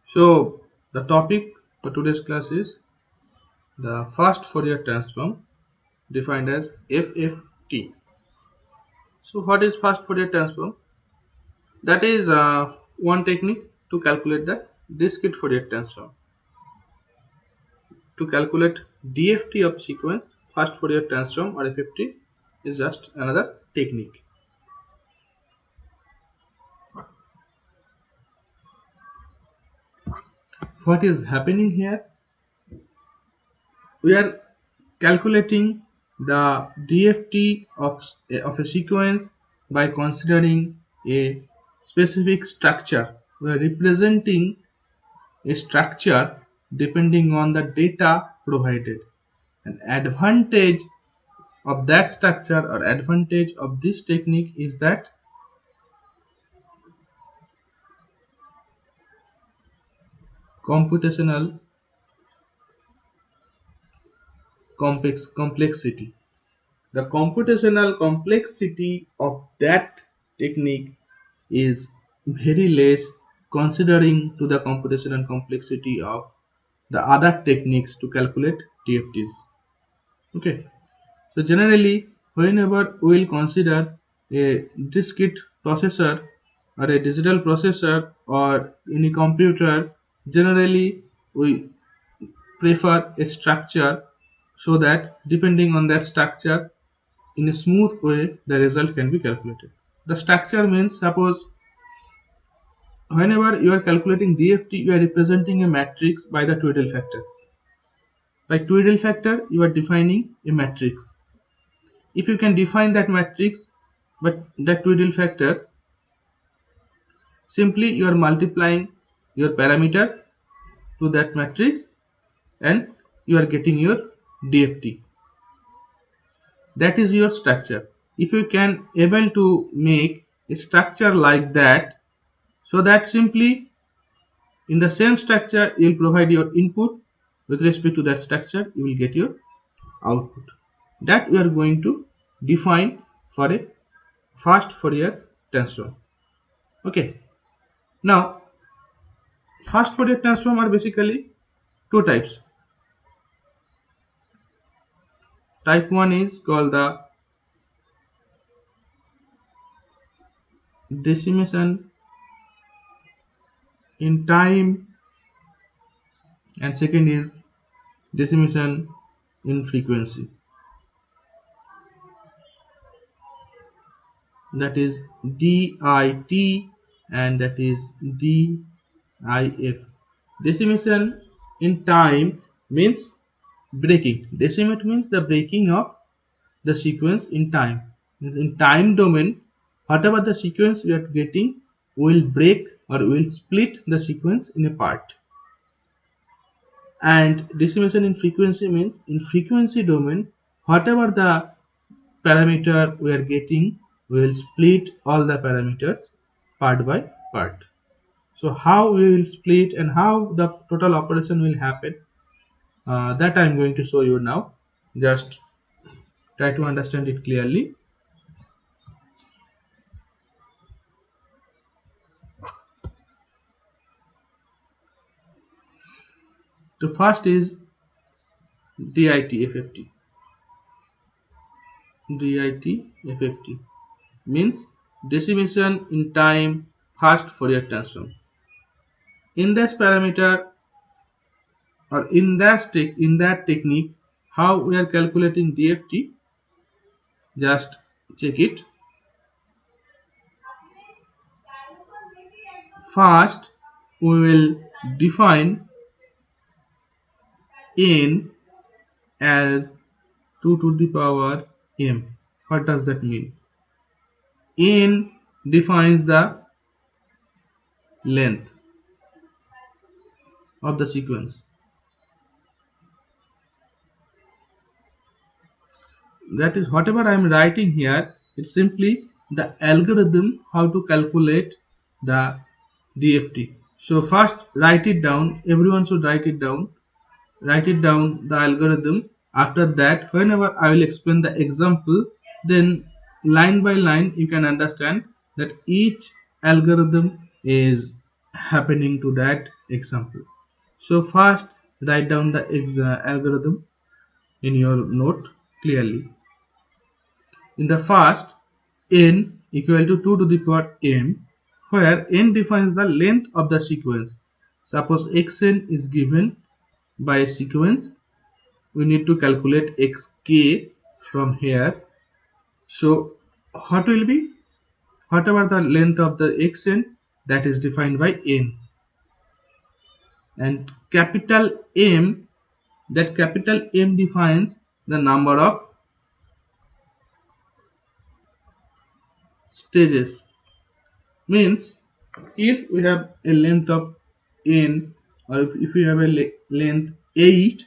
So the topic for today's class is the fast Fourier transform defined as FFT. So what is fast Fourier transform? That is one technique to calculate the discrete Fourier transform. To calculate DFT of sequence, fast Fourier transform or FFT is just another technique. What is happening here? We are calculating the DFT of a sequence by considering a specific structure. We are representing a structure depending on the data provided. An advantage of that structure or advantage of this technique is that computational complexity. The computational complexity of that technique is very less considering to the computational complexity of the other techniques to calculate TFTs. Okay, so generally whenever we will consider a discrete processor or a digital processor or any computer, generally we prefer a structure so that depending on that structure in a smooth way the result can be calculated. The structure means, suppose whenever you are calculating DFT, you are representing a matrix by the Tweedle factor. By Tweedle factor, you are defining a matrix. If you can define that matrix but that Tweedle factor, simply you are multiplying your parameter to that matrix and you are getting your DFT. That is your structure. If you can able to make a structure like that, so that simply in the same structure you will provide your input with respect to that structure, you will get your output. That we are going to define for a fast Fourier transform. Okay, now fast Fourier transform are basically two types. Type 1 is called the decimation in time, and second is decimation in frequency, that is DIT and that is DIF. Decimation in time means breaking. Decimate means the breaking of the sequence in time. In time domain, whatever the sequence we are getting, will break or will split the sequence in a part. And decimation in frequency means in frequency domain, whatever the parameter we are getting, we will split all the parameters part by part. So how we will split and how the total operation will happen, that I am going to show you now. Just try to understand it clearly. The first is DIT-FFT. DIT-FFT means decimation in time fast Fourier transform. In this parameter or in that technique, how we are calculating DFT, just check it. First we will define n as 2 to the power m. What does that mean? N defines the length of the sequence. That is whatever I am writing here, it's simply the algorithm how to calculate the DFT. So first write it down, everyone should write it down. Write it down, the algorithm. After that, whenever I will explain the example, then line by line you can understand that each algorithm is happening to that example. So first write down the algorithm in your note clearly. In the first, n equal to 2 to the power m, where n defines the length of the sequence. Suppose xn is given by a sequence, we need to calculate xk from here. So what will be? Whatever the length of the xn, that is defined by n, and capital M, that capital M defines the number of stages. Means if we have a length of n, or if we have a length 8,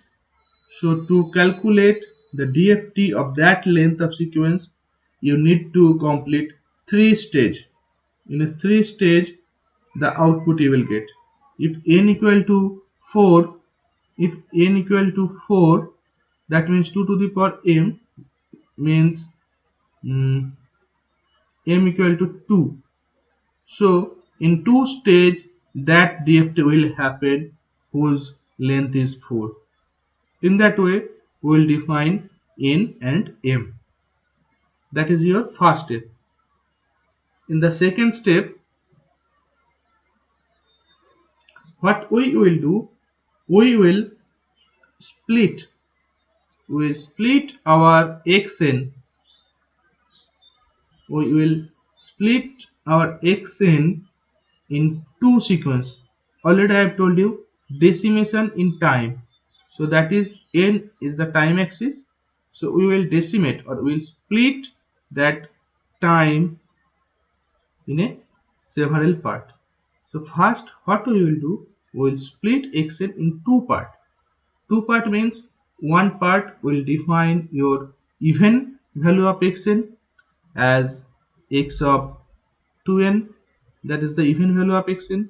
so to calculate the DFT of that length of sequence, you need to complete 3 stage. In a 3 stage, the output you will get. If n equal to 4, if n equal to 4, that means 2 to the power m means mm, m equal to 2. So in 2 stage, that DFT will happen whose length is 4. In that way, we will define n and m. That is your first step. In the second step, what we will do, we will split. We split our xn. We will split our xn in two sequence. Already I have told you decimation in time. So that is n is the time axis. So we will decimate or we will split that time in a several part. So first what we will do, we will split xn in two part. Two part means one part will define your even value of xn as x of 2n, that is the even value of xn,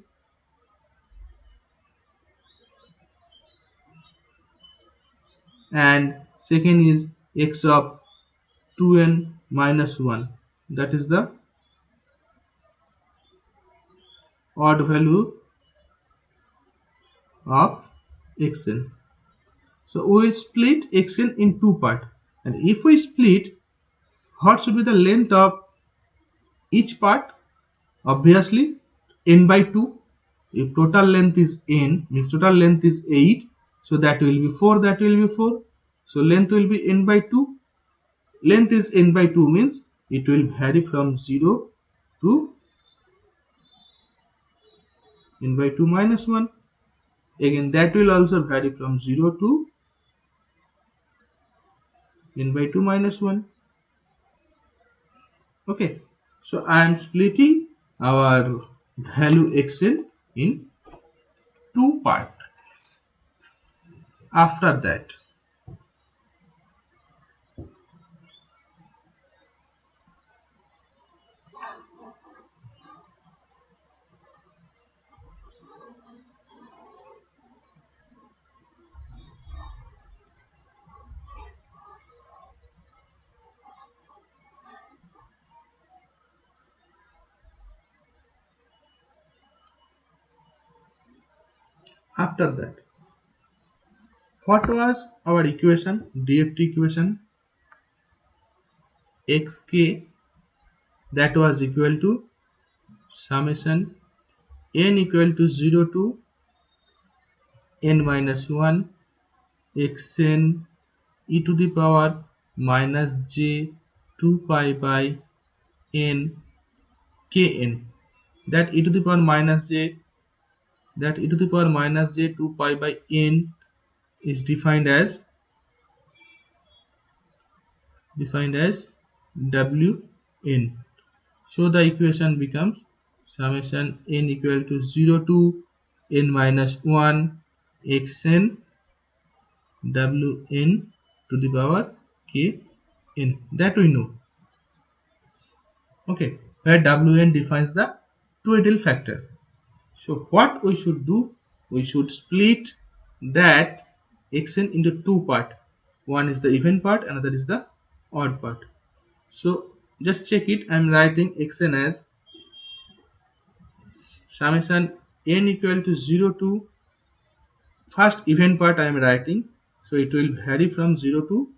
and second is x of 2n minus 1, that is the odd value of xn. So we will split xn in two part, and if we split, what should be the length of each part? Obviously n by 2. If total length is n, means total length is 8, so that will be 4, that will be 4. So length will be n by 2. Length is n by 2 means it will vary from 0 to n by 2 minus 1. Again that will also vary from 0 to n by 2 minus 1. Okay, so I am splitting our value xn in two part. After that, what was our equation? DFT equation xk, that was equal to summation n equal to 0 to n minus 1 xn e to the power minus j 2 pi by n kn, that e to the power minus j, that e to the power minus j 2 pi by n is defined as wn. So the equation becomes summation n equal to 0 to n minus 1 xn wn to the power kn, that we know. Okay, where wn defines the twiddle factor. So what we should do, we should split that xn into two part. One is the even part, another is the odd part. So just check it. I am writing xn as summation n equal to 0 to first even part I am writing, so it will vary from 0 to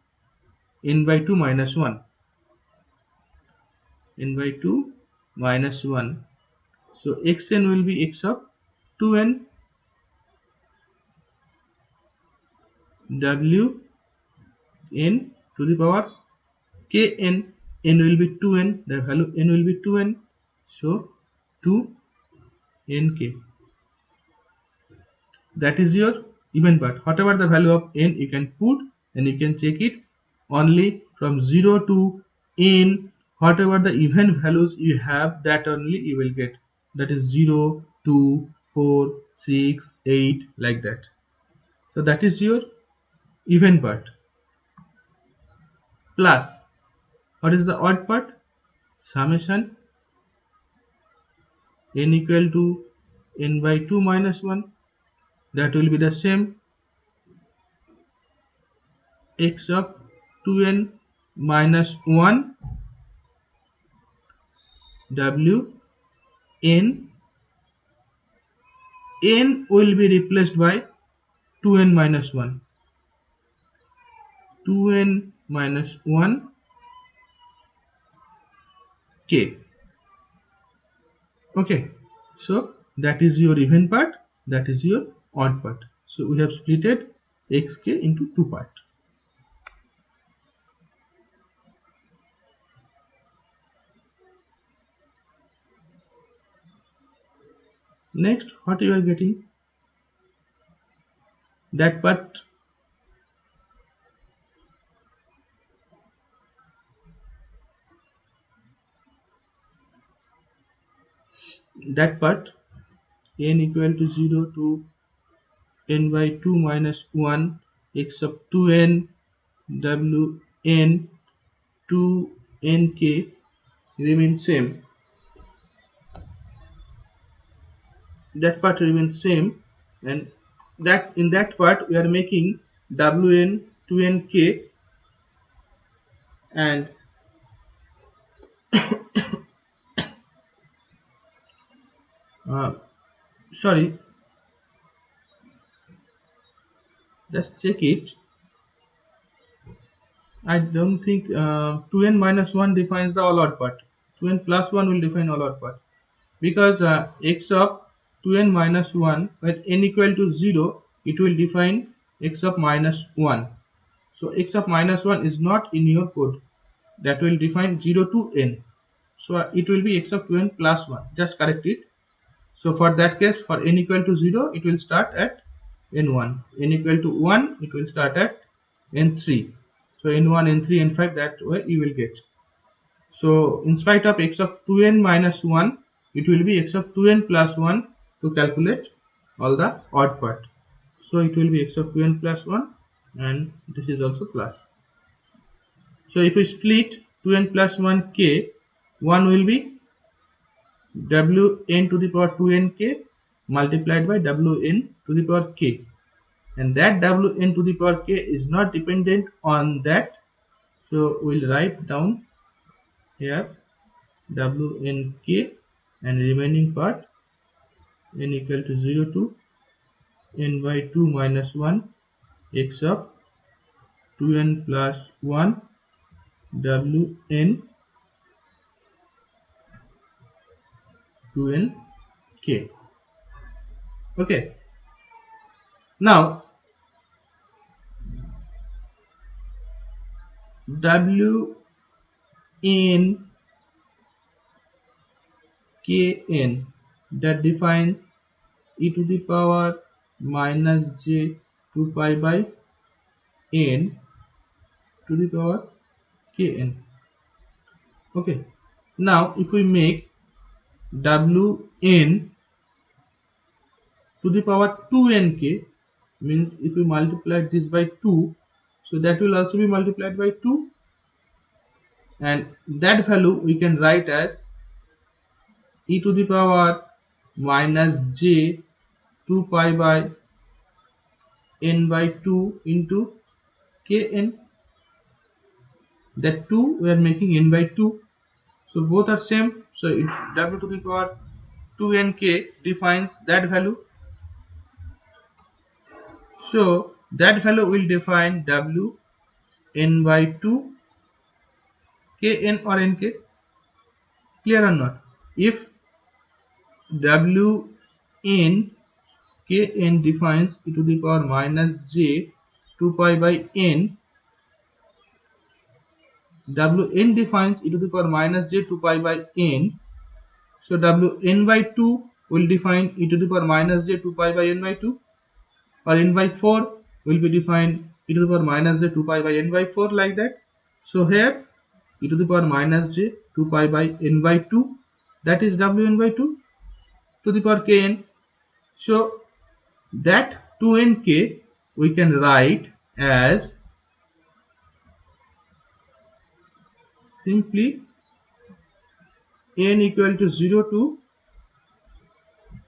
n by 2 minus 1, n by 2 minus 1. So xn will be x of 2n w n to the power kn. N will be 2n, the value n will be 2n, so 2nk. That is your even part. Whatever the value of n you can put, and you can check it only from 0 to n. Whatever the even values you have, that only you will get. That is 0, 2, 4, 6, 8, like that. So that is your even part. Plus, what is the odd part? Summation n equal to n by 2 minus 1. That will be the same, x of 2n minus 1 w n. N will be replaced by 2n minus 1, 2n minus 1 k. Okay, so that is your even part, that is your odd part. So we have splitted xk into two parts. Next, what you are getting, that part, n equal to 0 to n by 2 minus 1 x of 2n w n 2nk remains same. That part remains same, and that in that part we are making wn 2nk, and uh, sorry, just check it. I don't think 2n minus 1 defines the all odd part. 2n plus 1 will define all odd part, because x of 2n minus 1, when n equal to 0, it will define x of minus 1. So x of minus 1 is not in your code. That will define 0 to n. So it will be x of 2n plus 1. Just correct it. So for that case, for n equal to 0, it will start at n1. n equal to 1, it will start at n3. So n1, n3, n5, that way you will get. So in spite of x of 2n minus 1, it will be x of 2n plus 1 to calculate all the odd part. So it will be x of 2n plus 1, and this is also plus. So if we split 2n plus 1 k, 1 will be wn to the power 2nk multiplied by wn to the power k, and that wn to the power k is not dependent on that. So we'll write down here wnk, and remaining part n equal to 0 to n by 2 minus 1 x of 2n plus 1 wn 2nk. Okay, now wn kn, that defines e to the power minus j 2 pi by n to the power kn. Okay, now if we make wn to the power 2nk, means if we multiply this by 2, so that will also be multiplied by 2, and that value we can write as e to the power minus j 2 pi by n by 2 into kn. That 2 we are making n by 2, so both are same. So w to the power 2nk defines that value. So that value will define w n by 2 kn or nk. Clear or not? If w n kn defines e to the power minus j 2 pi by n, wn defines e to the power minus j 2 pi by n, so wn by 2 will define e to the power minus j 2 pi by n by 2, or n by 4 will be defined e to the power minus j 2 pi by n by 4, like that. So here e to the power minus j 2 pi by n by 2, that is wn by 2 to the power kn. So that 2nk we can write as simply n equal to 0 to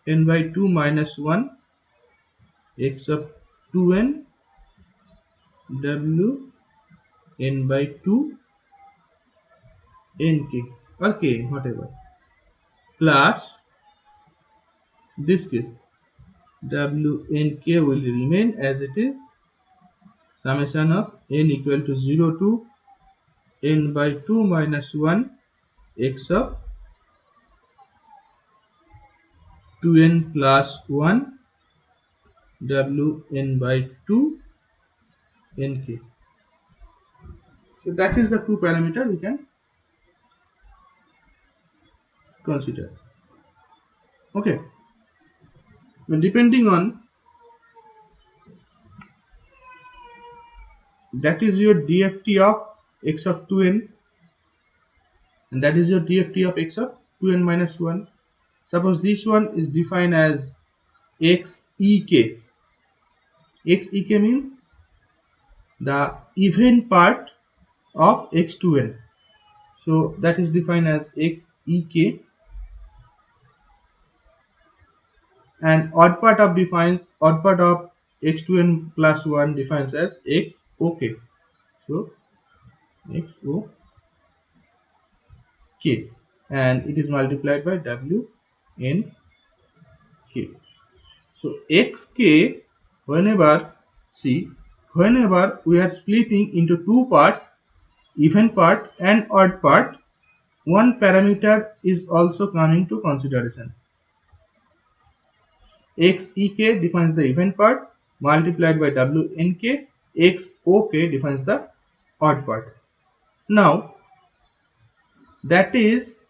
n by 2 minus 1 x of 2n w n by 2 nk or k, whatever, plus this case w n k will remain as it is, summation of n equal to 0 to n by 2 minus 1 x of 2n plus 1 w n by 2 nk. So that is the two parameter we can consider. Okay, well, depending on that is your DFT of x of 2n, and that is your DFT of x of 2n minus 1. Suppose this one is defined as xek. Xek means the even part of x2n. So that is defined as xek, and odd part of x2n plus 1 defines as xok. So xok, and it is multiplied by w n k. So xk, whenever we are splitting into two parts, even part and odd part, one parameter is also coming to consideration. Xek defines the even part multiplied by wnk, xok defines the odd part. Now that is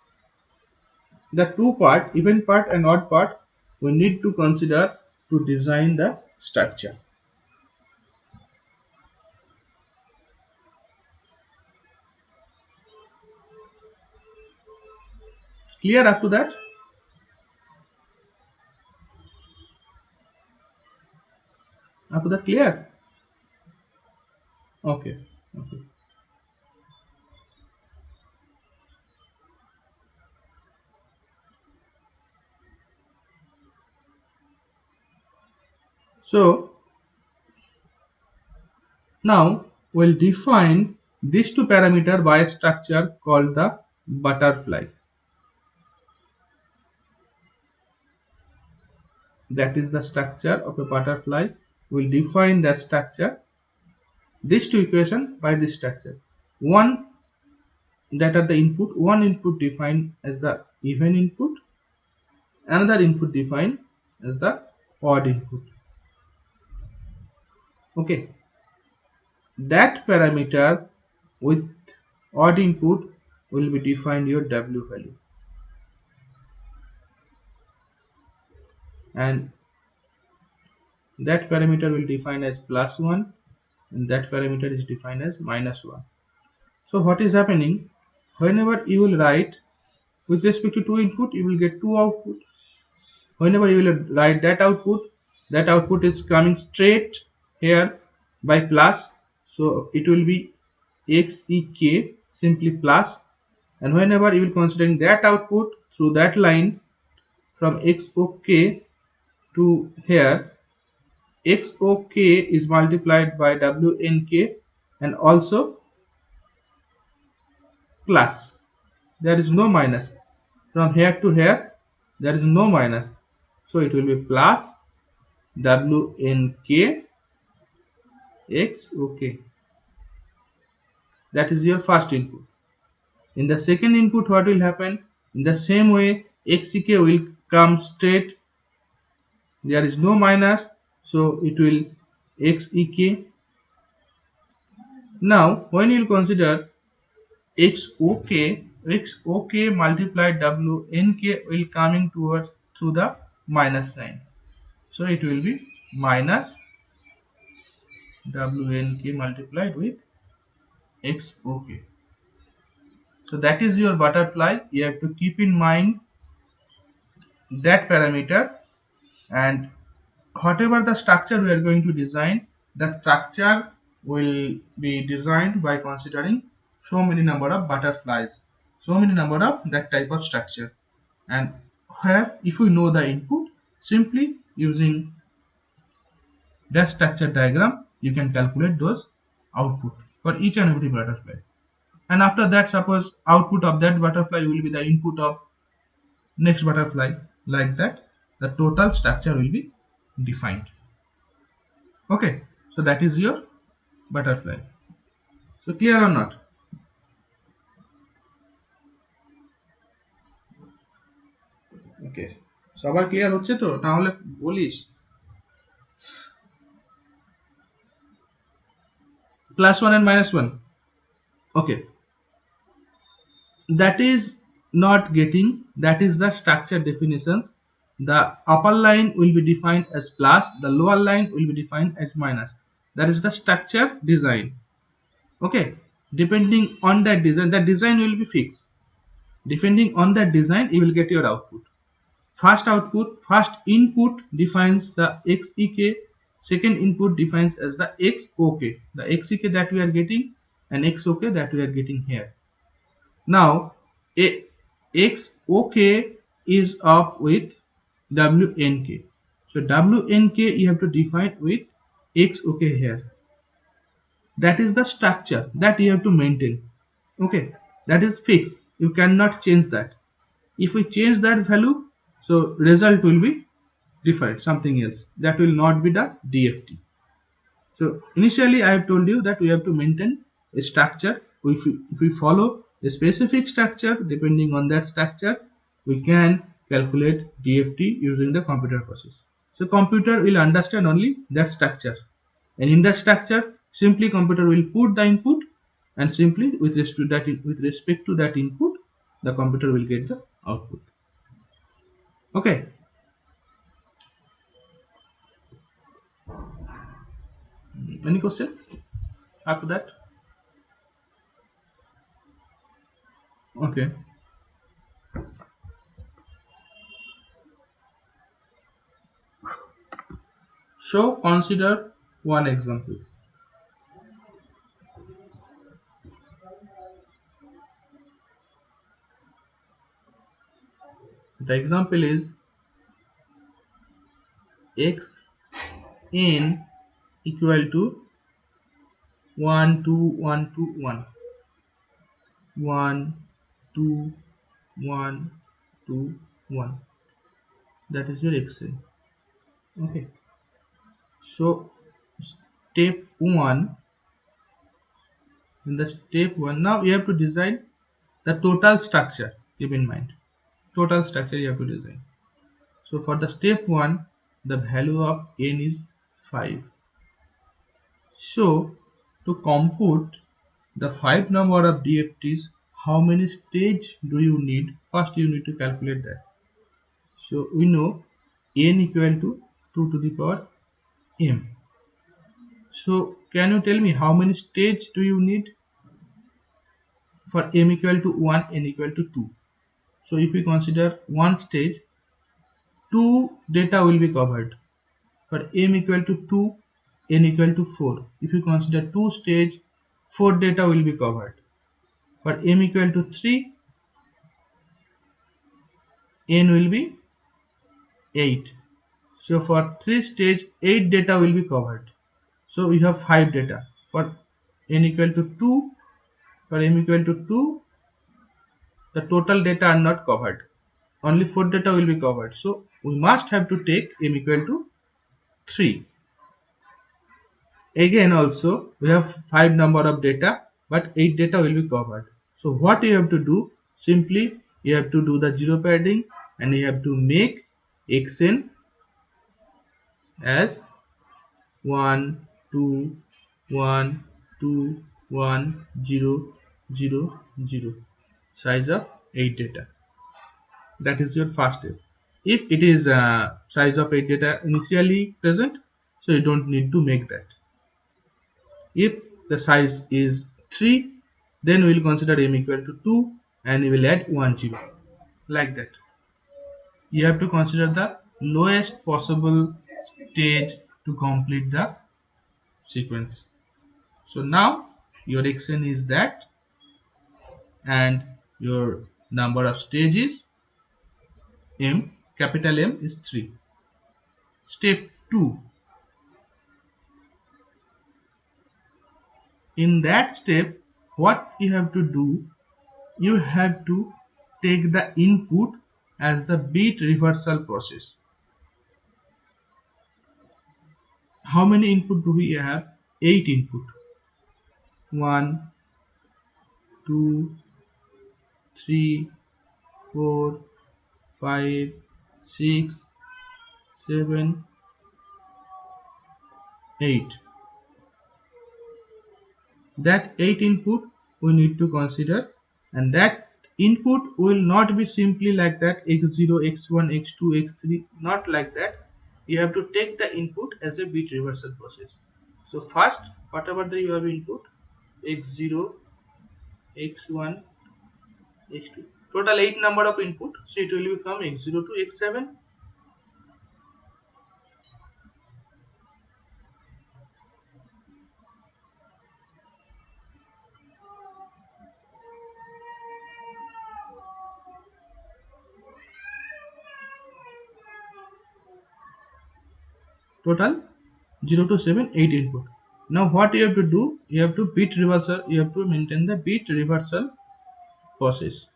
the two part, even part and odd part, we need to consider to design the structure. Clear up to that? Up to that clear? Okay. So now we'll define these two parameters by a structure called the butterfly. That is the structure of a butterfly. We'll define that structure, these two equations, by this structure. One, that are the input, one input defined as the even input, another input defined as the odd input. Okay, that parameter with odd input will be defined your w value, and that parameter will define as plus 1, and that parameter is defined as minus 1. So what is happening, whenever you will write with respect to two input, you will get two output. Whenever you will write that output is coming straight here by plus, so it will be xek, simply plus. And whenever you will considering that output through that line from xok to here, xok is multiplied by wnk and also plus, there is no minus. From here to here there is no minus, so it will be plus WNK X OK. That is your first input. In the second input, what will happen? In the same way, XEK will come straight. There is no minus, so it will XEK. Now, when you consider XOK, XOK multiplied WNK will coming towards through the minus sign. So it will be minus WNK multiplied with XOK. So that is your butterfly. You have to keep in mind that parameter, and whatever the structure we are going to design, the structure will be designed by considering so many number of butterflies, so many number of that type of structure. And where if we know the input, simply using that structure diagram you can calculate those output for each and every butterfly. And after that, suppose output of that butterfly will be the input of next butterfly, like that the total structure will be defined. Okay, so that is your butterfly. So clear or not? ওকে, সবার clear হচ্ছে তো? তাহলে বলিস +1 and -1. Okay, that is not getting, that is the structure definitions. The upper line will be defined as plus, the lower line will be defined as minus. That is the structure design. Okay, depending on that design, the design will be fixed. Depending on that design, you will get your output. First input defines the XEK, second input defines as the XOK, the XEK that we are getting and XOK that we are getting here. Now XOK is of with WNK, so WNK you have to define with XOK here. That is the structure that you have to maintain. Okay, that is fixed, you cannot change that. If we change that value, so result will be different, something else, that will not be the DFT. So initially I have told you that we have to maintain a structure. If we follow a specific structure, depending on that structure we can calculate DFT using the computer process. So computer will understand only that structure, and in that structure simply computer will put the input, and simply with respect to that input the computer will get the output. Okay, any question after that? Okay, so consider one example. The example is x n equal to 1 2 1 2 1 1 2 1 2 1. That is your xn. Okay, so step 1, in the step 1 now you have to design the total structure. Keep in mind, total structure you have to design. So for the step 1 the value of n is 5. So to compute the 5 number of DFTs, how many stage do you need? First you need to calculate that. So we know n equal to 2 to the power m. So can you tell me how many stage do you need? For m equal to 1, n equal to 2. So if we consider one stage, 2 data will be covered. For m equal to 2, n equal to 4. If you consider 2 stage, 4 data will be covered. For m equal to 3, n will be 8. So for 3 stage, 8 data will be covered. So we have 5 data. For n equal to 2, for m equal to 2, the total data are not covered. only 4 data will be covered. So we must have to take m equal to 3. Again also we have 5 number of data, but 8 data will be covered. So what you have to do, simply you have to do the zero padding and you have to make xn as 1 2 1 2 1 0 0 0, size of 8 data. That is your first step. If it is size of 8 data initially present, so you don't need to make that. If the size is 3, then we will consider m equal to 2 and we will add 1 0, like that. You have to consider the lowest possible stage to complete the sequence. So now your xn is that, and your number of stages m, capital M, is 3. Step 2. In that step, what you have to do, you have to take the input as the bit reversal process. How many input do we have? 8 input. 1 2 3 4 5 6 7 8. That 8 input we need to consider, and that input will not be simply like that x0 x1 x2 x3, not like that. You have to take the input as a bit reversal process. So first, whatever the you have input, x0 x1 x2, total 8 number of input, so it will become x0 to x7. Total 0 to 7, 8 input. Now what you have to do, you have to bit reversal, you have to maintain the bit reversal process.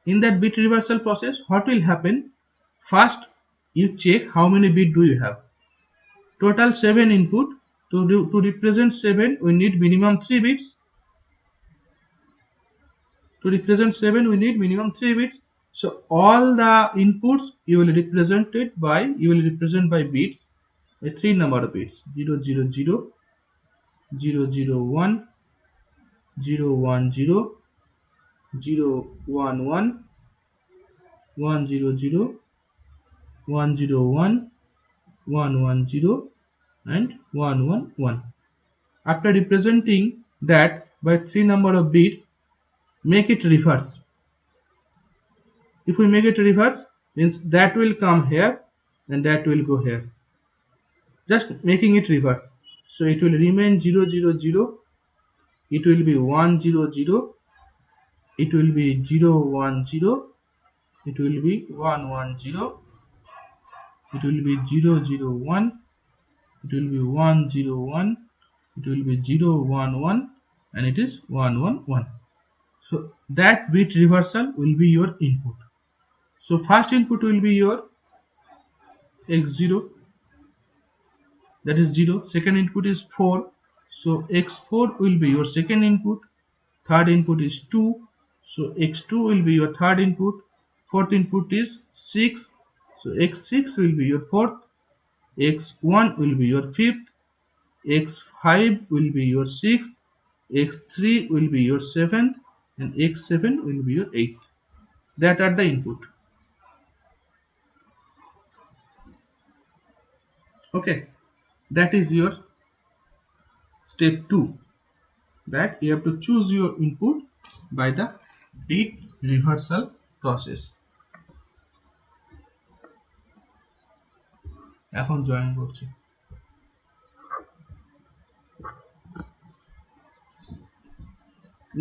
In that bit reversal process, what will happen? First, you check how many bit do you have. Total 7 input. To represent 7, we need minimum 3 bits. To represent 7, we need minimum 3 bits. So all the inputs you will represent by bits, with 3 number of bits: 0 0 0 0 0 1 0 1 0 0 1 1 1 0 0 1 0 1 1 1 0 and 1 1 1. After representing that by 3 number of bits, make it reverse. If we make it reverse, means that will come here and that will go here. Just making it reverse. So it will remain 0 0 0, it will be 1 0 0, it will be 0 1 0, it will be 1 1 0, it will be 0 0 1, it will be 1 0 1, it will be 0 1 1, and it is 1 1 1. So that bit reversal will be your input. So first input will be your x0, that is 0. Second input is 4, so x4 will be your second input. Third input is 2, so x2 will be your third input. Fourth input is 6, so x6 will be your fourth. x1 will be your fifth. x5 will be your sixth. x3 will be your seventh, and x7 will be your eighth. That are the input. Okay, that is your step 2, that you have to choose your input by the bit reversal process. এখন join করছি।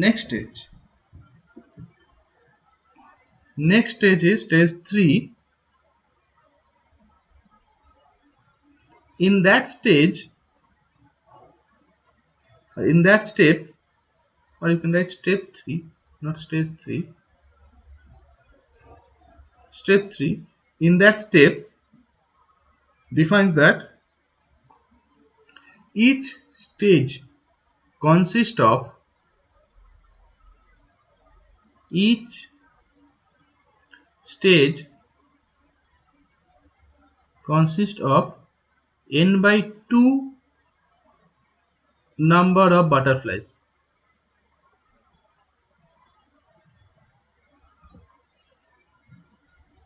Next stage. Next stage is stage 3. In that stage, in that step, or you can write step 3, not stage 3. Step 3, in that step defines that each stage consists of each stage consists of n by 2 number of butterflies.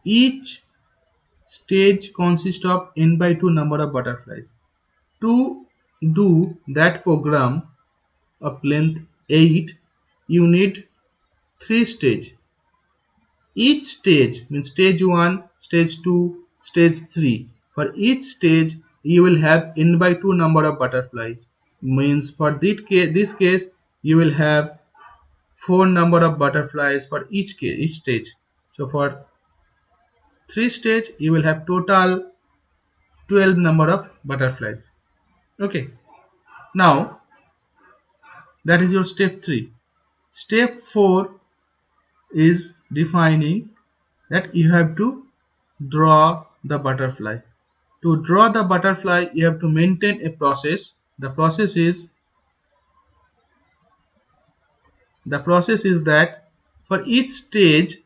Each stage consists of n by 2 number of butterflies. To do that program of length 8, you need 3 stages. Each stage means stage 1, stage 2, stage 3. For each stage, you will have n by 2 number of butterflies. Means for this case, you will have 4 number of butterflies for each stage. So for 3 stage, you will have total 12 number of butterflies. Okay. Now, that is your step 3. Step 4 is defining that you have to draw the butterfly. To draw the butterfly, you have to maintain a process. The process is that for each stage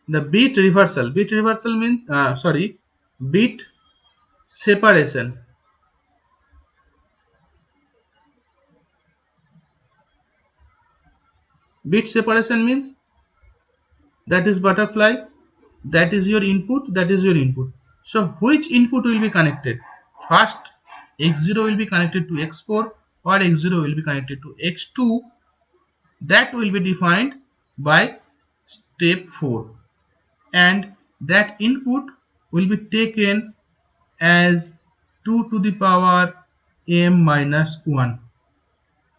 the bit reversal means bit separation. Bit separation means that is butterfly, that is your input. So which input will be connected? First, x0 will be connected to x4 or x0 will be connected to x2. That will be defined by step 4, and that input will be taken as 2 to the power m minus 1.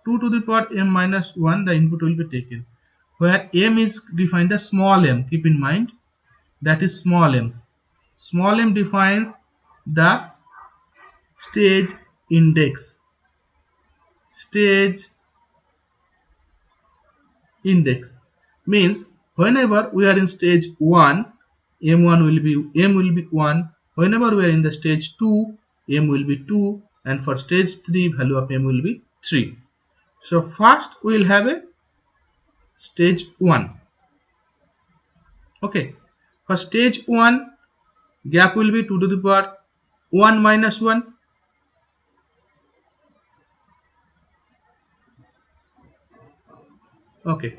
2 to the power m minus 1, the input will be taken, where m is defined as small m. Keep in mind that is small m. Small m defines the stage index. Stage index means whenever we are in stage 1, m will be 1. Whenever we are in the stage 2, m will be 2, and for stage 3, value of m will be 3. So first we will have a stage 1. Okay, for stage 1, gap will be 2 to the power 1 minus 1. Okay,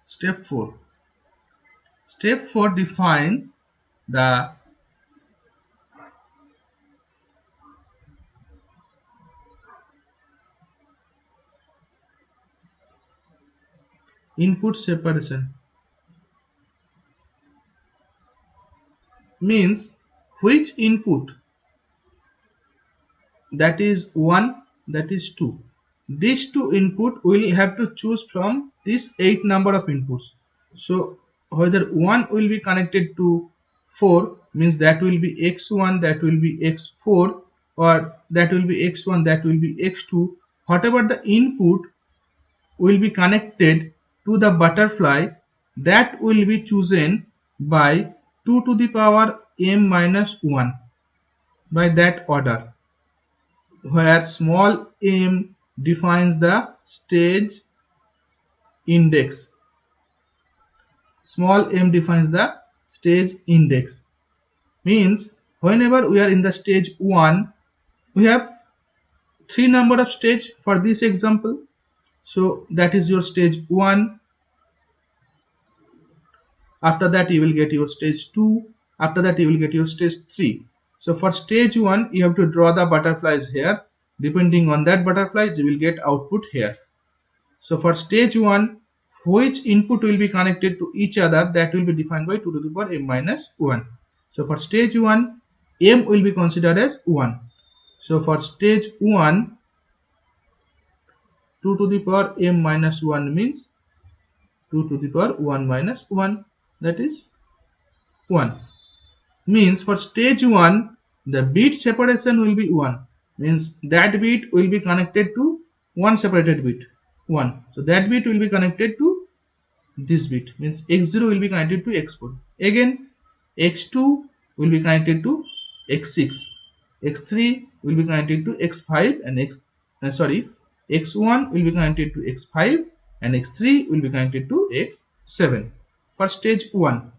step 4. Step 4 defines the input separation. Means which input, that is 1, that is 2. These two input will have to choose from this 8 number of inputs. So whether 1 will be connected to 4 means that will be x1, that will be x4, or that will be x1, that will be x2. Whatever the input will be connected to the butterfly, that will be chosen by 2 to the power m minus 1, by that order, where small m defines the stage index. Small m defines the stage index. Means whenever we are in the stage 1, we have 3 number of stage for this example. So that is your stage 1. After that you will get your stage 2. After that you will get your stage 3. So for stage 1, you have to draw the butterflies here. Depending on that butterflies, you will get output here. So for stage 1, which input will be connected to each other, that will be defined by 2 to the power m minus 1. So for stage 1, m will be considered as 1. So for stage 1, 2 to the power m minus 1 means 2 to the power 1 minus 1, that is 1. Means for stage 1 the bit separation will be 1, means that bit will be connected to one separated bit 1. So that bit will be connected to this bit, means x0 will be connected to x4. Again x2 will be connected to x6, x3 will be connected to x5 and x1 will be connected to x5 and x3 will be connected to x7 for stage 1.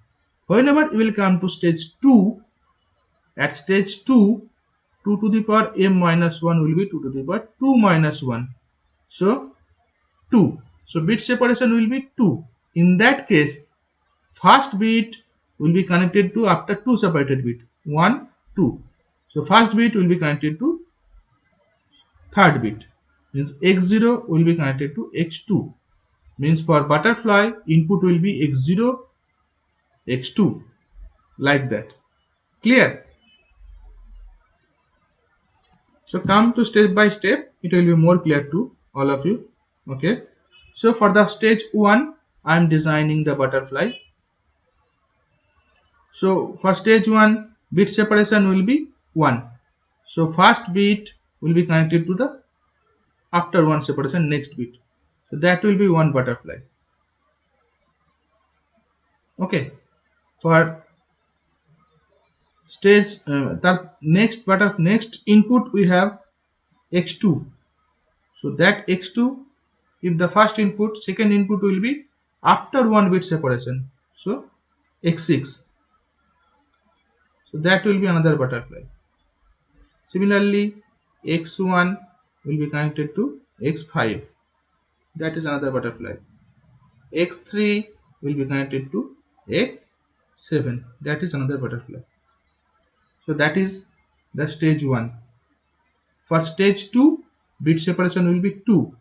Whenever you will come to stage 2, at stage 2, 2 to the power m minus 1 will be 2 to the power 2 minus 1. So 2. So bit separation will be 2. In that case, first bit will be connected to after two separated bit 1, 2. So first bit will be connected to third bit, means x0 will be connected to x2, means for butterfly input will be x0, x2, like that. Clear? So come to step by step, it will be more clear to all of you. Okay. So for the stage 1, I am designing the butterfly. So for stage 1, bit separation will be 1. So first bit will be connected to the after one separation next bit. So that will be one butterfly. Okay. For stage the next input we have x2. So that x2, if the first input, second input will be after one bit separation. So x6. So that will be another butterfly. Similarly, x1 will be connected to x5. That is another butterfly. x3 will be connected to x7. That is another butterfly. So that is the stage 1. For stage 2, bit separation will be 2.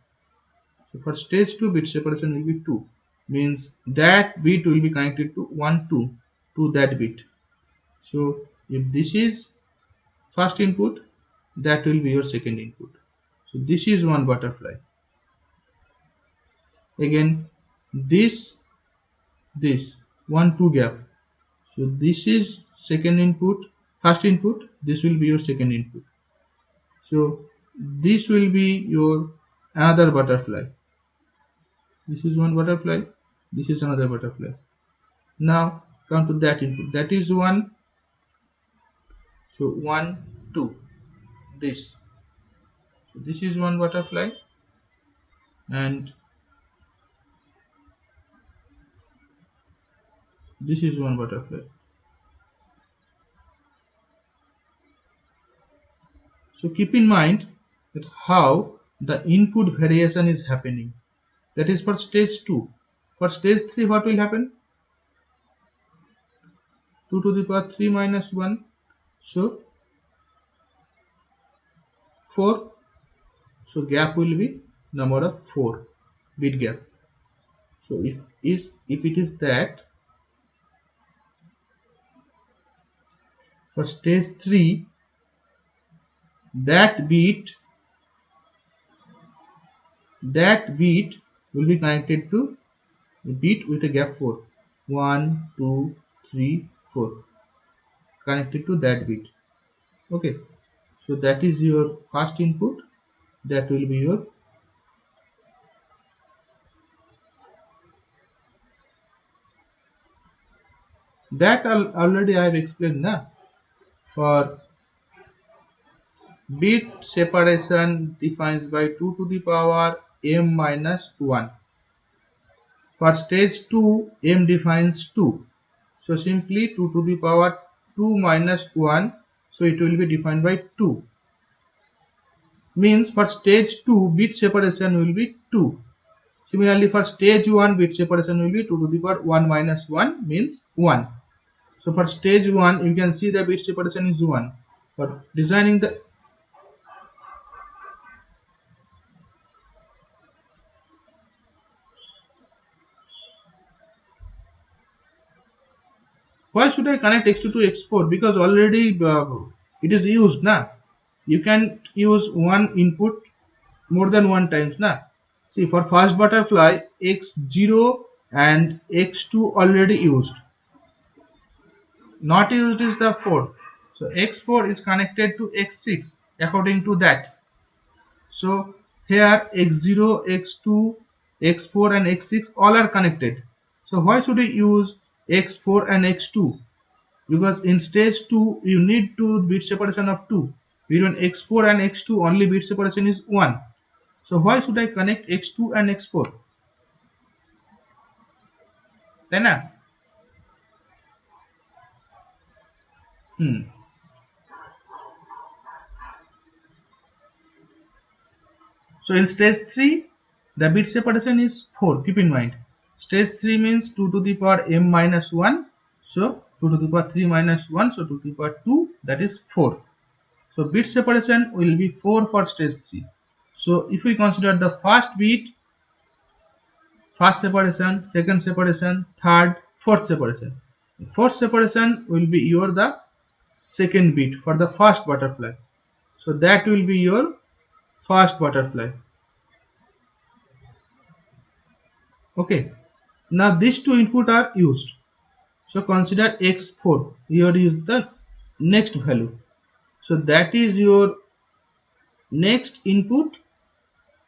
So for stage 2, bit separation will be 2. Means that bit will be connected to 1, 2 to that bit. So if this is first input, that will be your second input. So this is one butterfly. Again this 1, 2 gap. So this is second input, first input, this will be your second input. So this will be your another butterfly. This is one butterfly, this is another butterfly. Now come to that input, that is 1. So 1, 2, this. So this is one butterfly, and this is one butterfly. So keep in mind that how the input variation is happening. That is for stage 2. For stage 3, what will happen? 2 to the power 3 minus 1. So 4. So gap will be number of 4 bit gap. So if it is that, for stage 3, that bit will be connected to a bit with a gap 4. 1, 2, 3, 4 connected to that bit. Okay. So that is your first input. That will be your that already I have explained na. For bit separation defines by 2 to the power m minus 1. For stage 2, m defines 2. So simply 2 to the power 2 minus 1. So it will be defined by 2. Means for stage 2, bit separation will be 2. Similarly, for stage 1, bit separation will be 2 to the power 1 minus 1 means 1. So for stage 1, you can see the bit separation is 1. For designing the why should I connect x2 to x4? Because already it is used na. You can use one input more than one times na. See, for first butterfly, x0 and x2 already used. Not used is the 4. So x4 is connected to x6 according to that. So here x0, x2, x4 and x6 all are connected. So why should we use x4 and x2? Because in stage 2 you need to bit separation of 2. Between x4 and x2 only bit separation is 1. So why should I connect x2 and x4? তাই না? So in stage 3 the bit separation is 4. Keep in mind, stage 3 means 2 to the power m minus 1. So 2 to the power 3 minus 1, so 2 to the power 2, that is 4. So bit separation will be 4 for stage 3. So if we consider the first bit, first separation, second separation, third, fourth separation. Fourth separation will be your the second bit for the first butterfly. So that will be your first butterfly. Okay. Now these two input are used. So consider x4. Here is the next value. So that is your next input.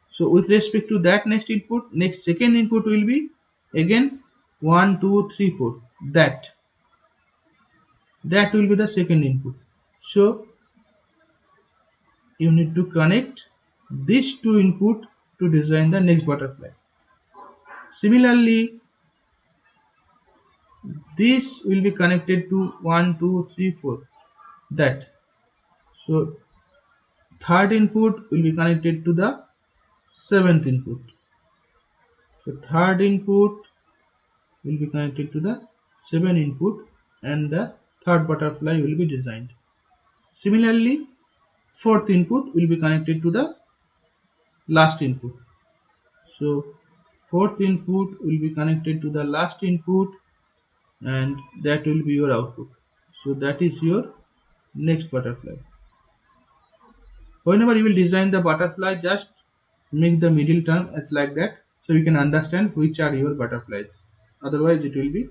So with respect to that next input, next second input will be again 1, 2, 3, 4. That will be the second input. So you need to connect these two input to design the next butterfly. Similarly, this will be connected to 1, 2, 3, 4. That. So third input will be connected to the seventh input. So third input will be connected to the 7 input and the third butterfly will be designed. Similarly, fourth input will be connected to the last input. So fourth input will be connected to the last input and that will be your output. So that is your next butterfly. Whenever you will design the butterfly, just make the middle term as like that so you can understand which are your butterflies. Otherwise it will be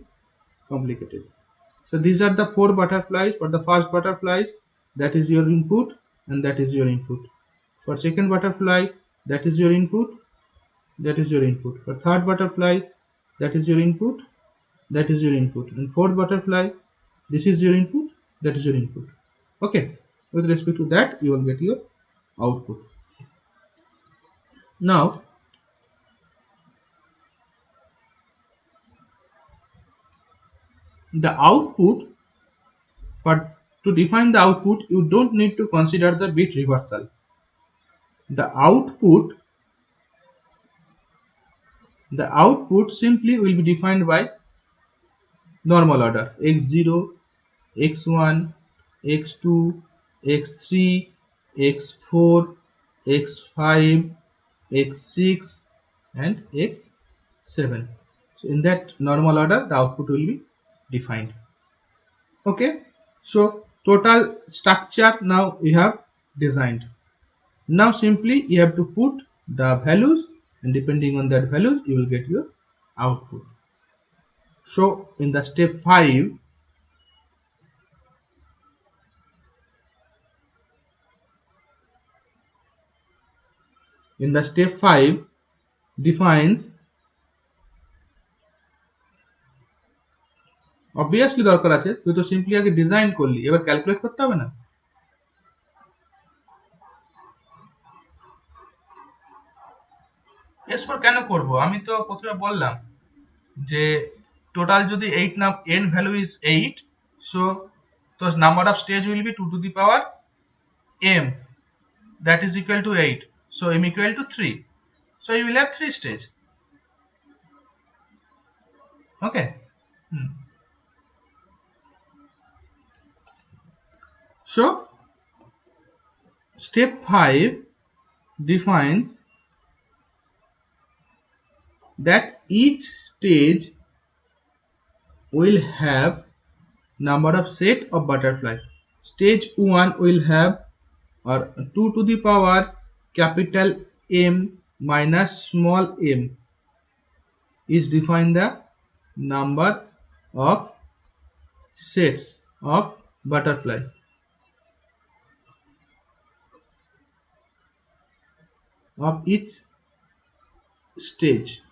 complicated. So these are the 4 butterflies. For the first butterflies, that is your input and that is your input. For second butterfly, that is your input, that is your input. For third butterfly, that is your input, that is your input. And fourth butterfly, this is your input, that is your input. Okay, with respect to that, you will get your output. Now, the output, but to define the output, you don't need to consider the bit reversal. The output simply will be defined by normal order x0, x1, x2, x3, x4, x5, x6 and x7. So in that normal order the output will be defined. Okay, so total structure now we have designed. Now simply you have to put the values and depending on that values you will get your output. So in the step 5, defines obviously দরকার আছে, তুই তো simply আগে design করলি, এবার calculate করতে হবে না? এরপর কেন করব? আমি তো প্রথমে বললাম যে টোটাল যদি 8 নাম n ভ্যালু ইজ 8, সো তো number of stage will be 2 to the power m, that is equal to 8. So m equal to 3. So you will have 3 stage. Okay. So step 5 defines that each stage will have number of set of butterfly. Stage 1 will have or 2 to the power capital M minus small m is defined the number of sets of butterfly of each stage,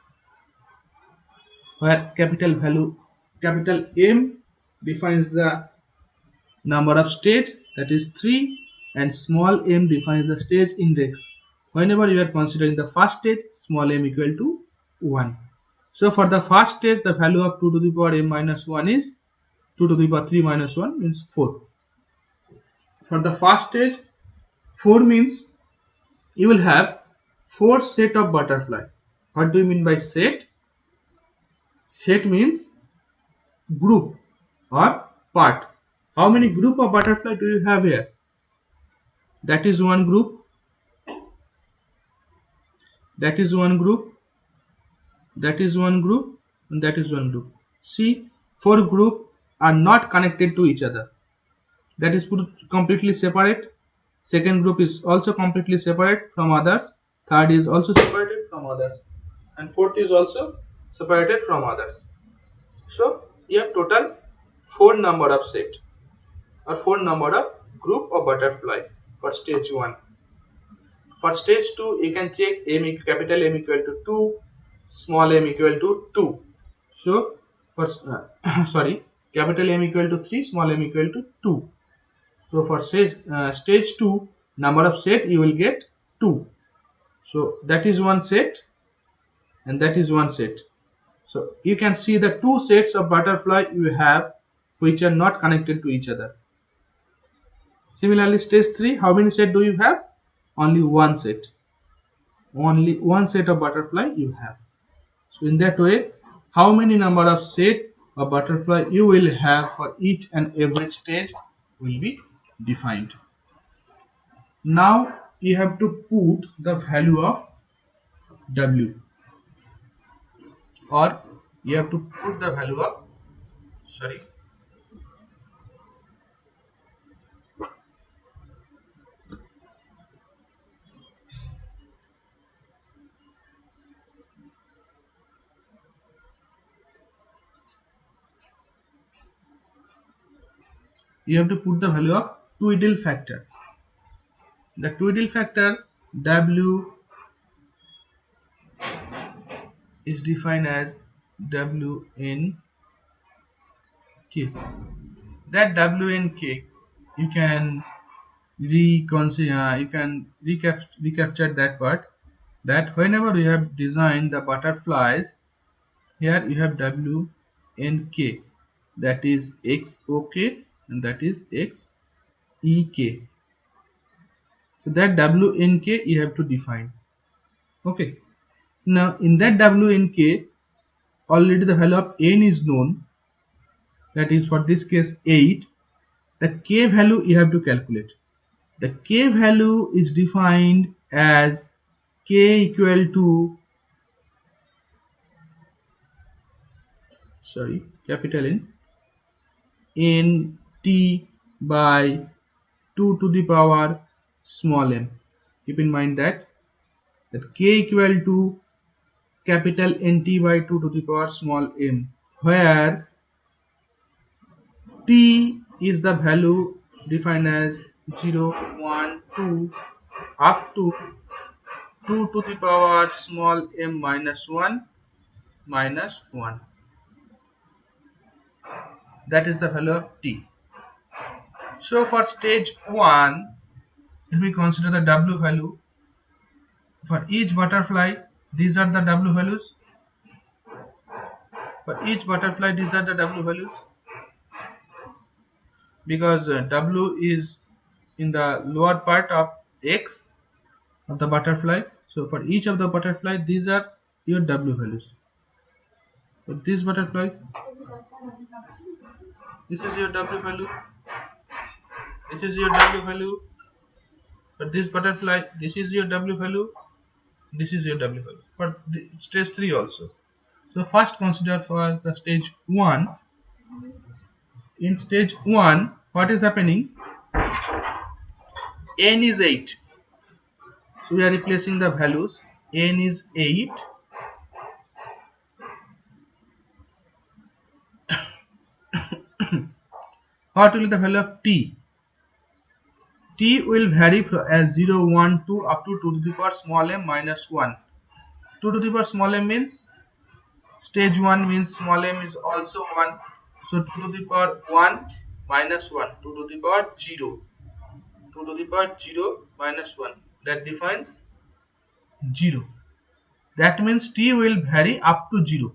where capital M defines the number of stage, that is 3, and small m defines the stage index. Whenever you are considering the first stage, small m equal to 1. So for the first stage, the value of 2 to the power m minus 1 is 2 to the power 3 minus 1 means 4. For the first stage, 4 means you will have 4 set of butterfly. What do you mean by set? Set means group or part. How many group of butterfly do you have here? That is one group, that is one group, that is one group, and that is one group. See, 4 group are not connected to each other. That is completely separate. Second group is also completely separate from others. Third is also separated from others. And fourth is also separated from others. So, you have total 4 number of set or 4 number of group of butterfly for stage 1. For stage 2, you can check capital M equal to 2, small m equal to 2. So, for sorry, capital M equal to 3, small m equal to 2. So, for stage 2, number of set you will get 2. So, that is one set and that is one set. So, you can see the 2 sets of butterfly you have which are not connected to each other. Similarly, stage 3, how many set do you have? Only one set. Only one set of butterfly you have. So in that way, how many number of set of butterfly you will have for each and every stage will be defined. Now you have to put the value of W, or you have to put the value of, sorry, you have to put the value of Tweedle factor. The Tweedle factor W is defined as WNK. That WNK you can recapture that part, that whenever you have designed the butterflies, here you have W and K, that is XOK and that is XEK. So that W and K you have to define. Okay. Now in that W and K, already the value of N is known, that is for this case 8. The K value you have to calculate. The K value is defined as K equal to, sorry, capital N T by 2 to the power small m. Keep in mind that K equal to capital NT by 2 to the power small m, where T is the value defined as 0, 1, 2 up to 2 to the power small m minus 1 minus 1. That is the value of T. So for stage 1, if we consider the W value, for each butterfly, these are the W values. For each butterfly, these are the W values. Because W is in the lower part of X of the butterfly. So for each of the butterfly, these are your W values. For this butterfly, this is your W value. This is your W value. For this butterfly, this is your W value. This is your W value. For stage 3 also. So first consider for the stage 1. In stage 1, what is happening? N is 8. So we are replacing the values. n is 8, what will be the value of t? T will vary as 0, 1, 2 up to 2 to the power small m minus 1. 2 to the power small m means stage 1 means small m is also 1. So 2 to the power 1 minus 1, 2 to the power 0. 2 to the power 0 minus 1. That defines 0. That means t will vary up to 0.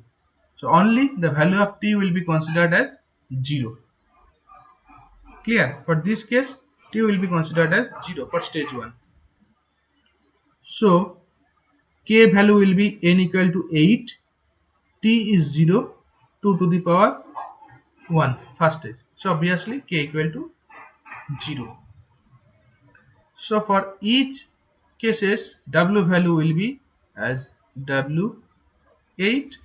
So only the value of t will be considered as 0. Clear? For this case, t will be considered as 0 for stage 1. So k value will be n equal to 8, t is 0, 2 to the power 1 first stage. So obviously k equal to 0. So for each cases w value will be as w8,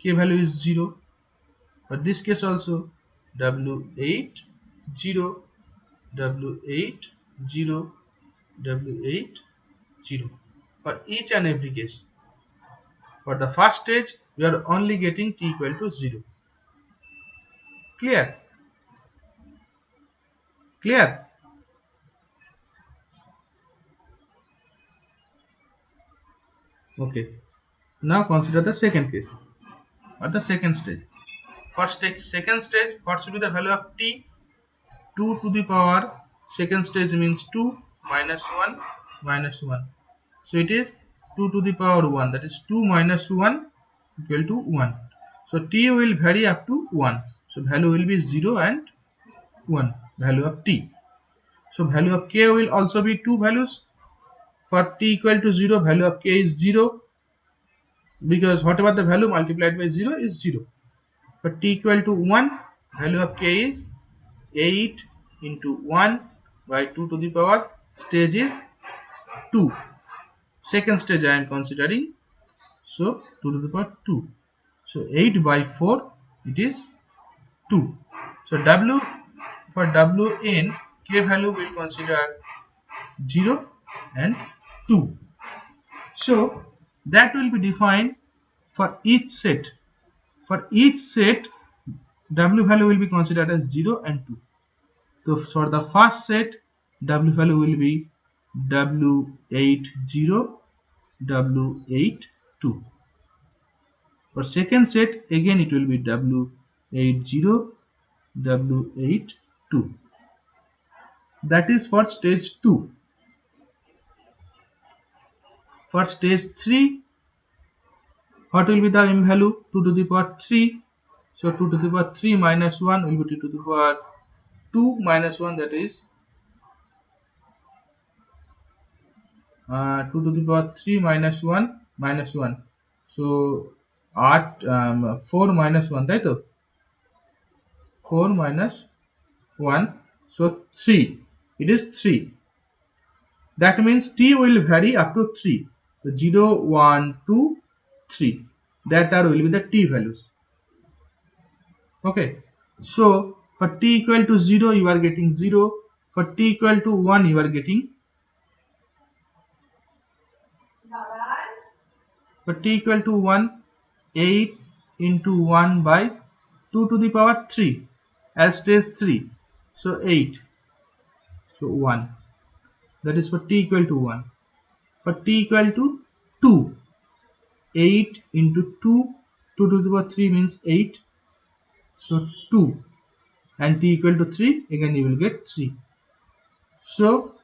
k value is 0. For this case also w8 0, w8 0, w8 0 for each and every case. For the first stage we are only getting t equal to 0. Clear? Clear? Okay. Now consider the second case or the second stage. First stage, second stage, what should be the value of t? 2 to the power, second stage means 2 minus 1 minus 1. So it is 2 to the power 1, that is 2 minus 1 equal to 1. So t will vary up to 1. So value will be 0 and 1, value of t. So value of k will also be two values. For t equal to 0, value of k is 0, because whatever the value multiplied by 0 is 0. For t equal to 1, value of k is 8 into 1 by 2 to the power, stage is 2. Second stage I am considering, so 2 to the power 2. So 8 by 4, it is 2. So w, for wn, k value will consider 0 and 2. So that will be defined for each set. For each set, w value will be considered as 0 and 2. So for the first set, w value will be w80, w82. For second set, again it will be w80, w82. That is for stage 2. For stage 3, what will be the m value? 2 to the power 3. So 2 to the power 3 minus 1 will be 2 to the power 2 minus 1, that is 2 to the power 3 minus 1 minus 1. So 4 minus 1, right? 4 minus 1, so 3. It is 3. That means t will vary up to 3. So 0, 1, 2, 3. That are will be the t values. Okay. So for t equal to 0, you are getting 0. For t equal to 1, you are getting. For t equal to 1, 8 into 1 by 2 to the power 3 as stage 3. So 8. So 1. That is for t equal to 1. For t equal to 2, 8 into 2, 2 to the power 3 means 8. So 2. And t equal to 3, again you will get 3. So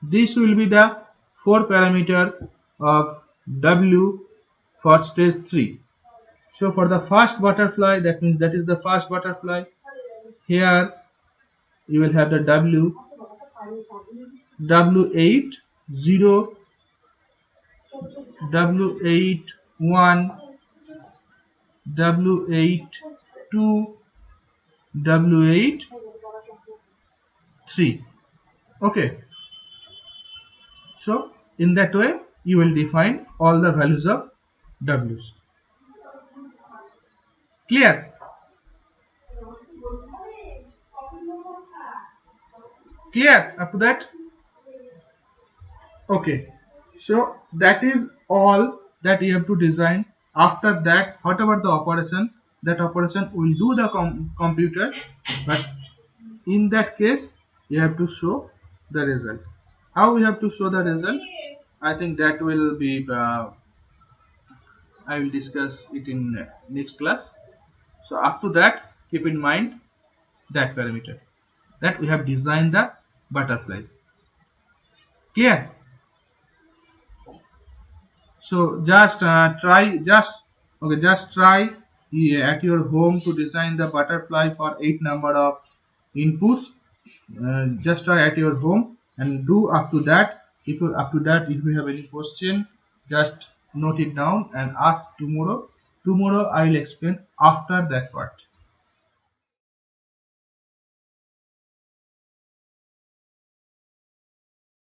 this will be the 4 parameter of w for stage 3. So for the first butterfly, that means that is the first butterfly. Here you will have the w8 0, w8 1, w8 2, w8 3. Okay. So in that way you will define all the values of w's. Clear? Clear up to that? Okay. So that is all that you have to design. After that, whatever the operation, that operation will do the computer, but in that case, you have to show the result. How we have to show the result? I think that will be. I will discuss it in next class. So after that, keep in mind that parameter that we have designed the butterflies. Clear? So just try at your home to design the butterfly for 8 number of inputs. Just try at your home and do up to that. If you have any question, just note it down and ask tomorrow. Tomorrow I will explain after that part.